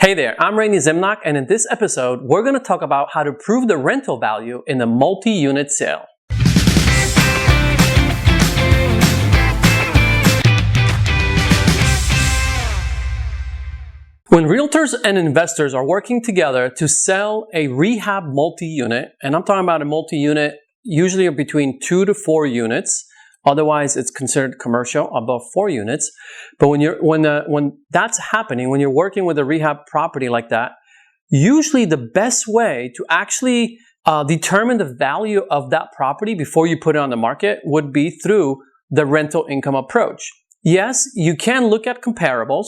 Hey there, I'm Zimnoch, and in this episode, we're going to talk about how to prove the rental value in a multi-unit sale. When realtors and investors are working together to sell a rehab multi-unit, and I'm talking about a multi-unit usually between 2 to 4 units, otherwise it's considered commercial above 4 units. But when that's happening, when you're working with a rehab property like that, usually the best way to actually determine the value of that property before you put it on the market would be through the rental income approach. Yes, you can look at comparables,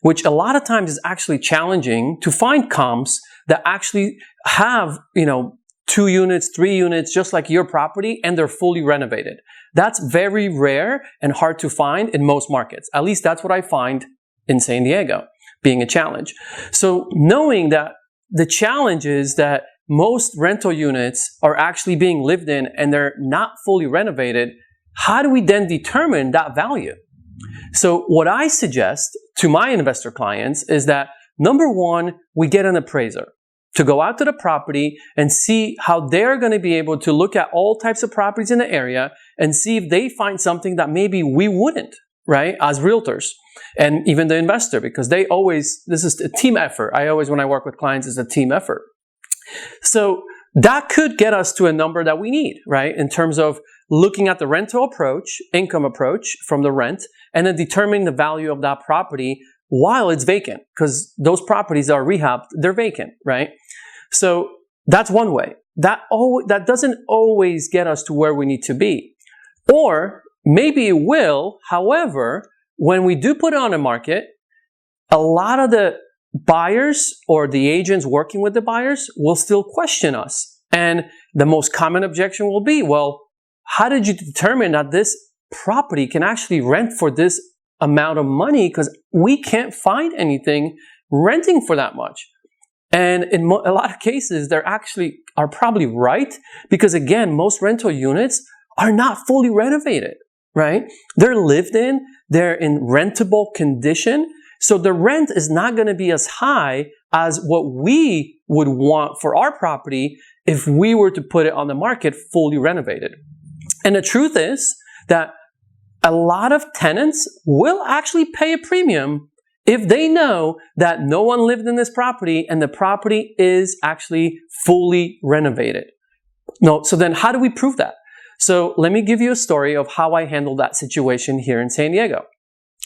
which a lot of times is actually challenging to find comps that actually have, 2 units, 3 units, just like your property, and they're fully renovated. That's very rare and hard to find in most markets. At least that's what I find in San Diego, being a challenge. So knowing that the challenge is that most rental units are actually being lived in and they're not fully renovated, how do we then determine that value? So what I suggest to my investor clients is that, number one, we get an appraiser to go out to the property and see how they're going to be able to look at all types of properties in the area and see if they find something that maybe we wouldn't, right, as realtors, and even the investor, because this is a team effort. When I work with clients, it's a team effort. So that could get us to a number that we need, right, in terms of looking at the rental approach, income approach from the rent, and then determining the value of that property while it's vacant, because those properties are rehabbed, they're vacant, right? So that's one way. That doesn't always get us to where we need to be. Or maybe it will, however, when we do put it on the market, a lot of the buyers or the agents working with the buyers will still question us. And the most common objection will be, well, how did you determine that this property can actually rent for this amount of money? Because we can't find anything renting for that much. And in a lot of cases, they actually are probably right, because again, most rental units are not fully renovated, right? They're lived in, they're in rentable condition, so the rent is not going to be as high as what we would want for our property if we were to put it on the market fully renovated. And the truth is that a lot of tenants will actually pay a premium if they know that no one lived in this property and the property is actually fully renovated. No, so then how do we prove that? So let me give you a story of how I handled that situation here in San Diego.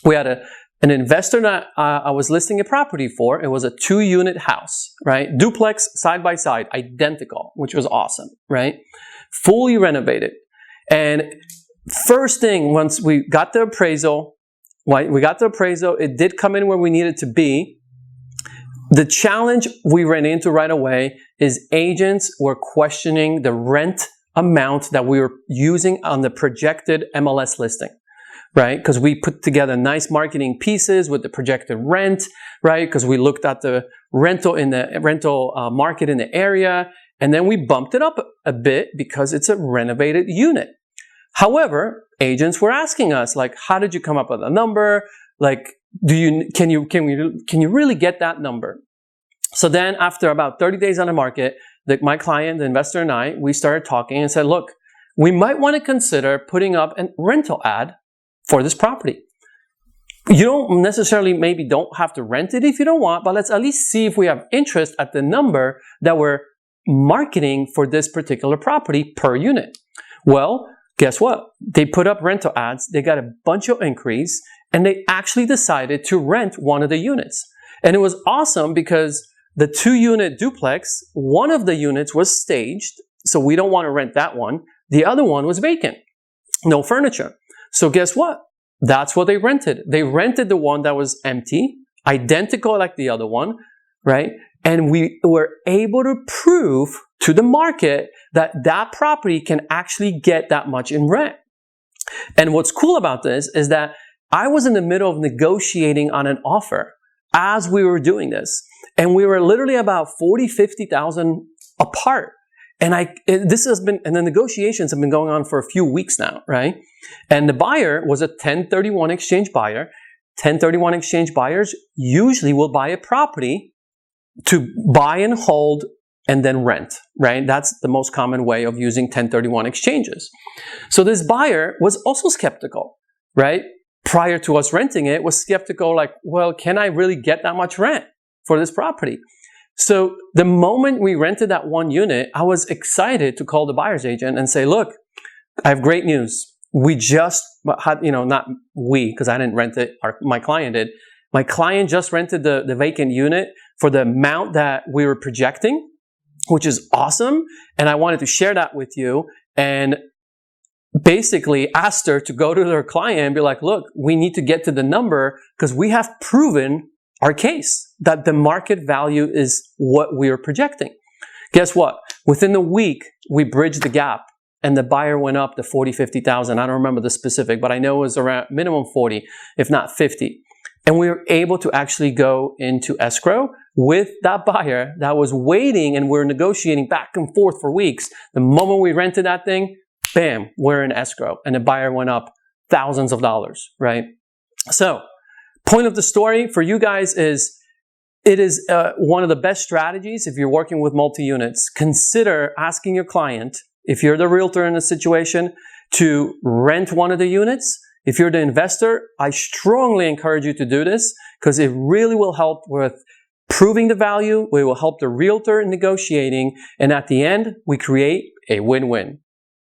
We had an investor that I was listing a property for. It was a 2-unit house, right? Duplex, side by side, identical, which was awesome, right? Fully renovated. And first thing, once we got the appraisal, it did come in where we needed to be. The challenge we ran into right away is agents were questioning the rent amount that we were using on the projected MLS listing, right? Because we put together nice marketing pieces with the projected rent, right? Because we looked at the rental market in the area, and then we bumped it up a bit because it's a renovated unit. However, agents were asking us, like, how did you come up with a number? Like, can you really get that number? So then after about 30 days on the market, my client, the investor, and I, we started talking and said, look, we might want to consider putting up a rental ad for this property. You don't necessarily don't have to rent it if you don't want, but let's at least see if we have interest at the number that we're marketing for this particular property per unit. Well, guess what? They put up rental ads, they got a bunch of inquiries, and they actually decided to rent one of the units. And it was awesome because the 2-unit duplex, one of the units was staged, so we don't want to rent that one. The other one was vacant, no furniture. So guess what? That's what they rented. They rented the one that was empty, identical like the other one, right? And we were able to prove to the market that that property can actually get that much in rent. And what's cool about this is that I was in the middle of negotiating on an offer as we were doing this. And we were literally about $40,000-$50,000 apart. And the negotiations have been going on for a few weeks now, right? And the buyer was a 1031 exchange buyer. 1031 exchange buyers usually will buy a property to buy and hold and then rent, right? That's the most common way of using 1031 exchanges. So this buyer was also skeptical, right? Prior to us renting it, was skeptical like, well, can I really get that much rent for this property? So the moment we rented that one unit, I was excited to call the buyer's agent and say, look, I have great news. We just had, not we, because I didn't rent it, my client did. My client just rented the vacant unit for the amount that we were projecting, which is awesome. And I wanted to share that with you and basically asked her to go to their client and be like, look, we need to get to the number because we have proven our case that the market value is what we are projecting. Guess what? Within the week, we bridged the gap and the buyer went up to 40, 50,000. I don't remember the specific, but I know it was around minimum 40, if not 50. And we were able to actually go into escrow with that buyer that was waiting, and we're negotiating back and forth for weeks. The moment we rented that thing, bam, we're in escrow. And the buyer went up thousands of dollars, right? So, point of the story for you guys is, it is one of the best strategies if you're working with multi-units. Consider asking your client, if you're the realtor in the situation, to rent one of the units. If you're the investor, I strongly encourage you to do this because it really will help with proving the value. We will help the realtor in negotiating. And at the end, we create a win-win.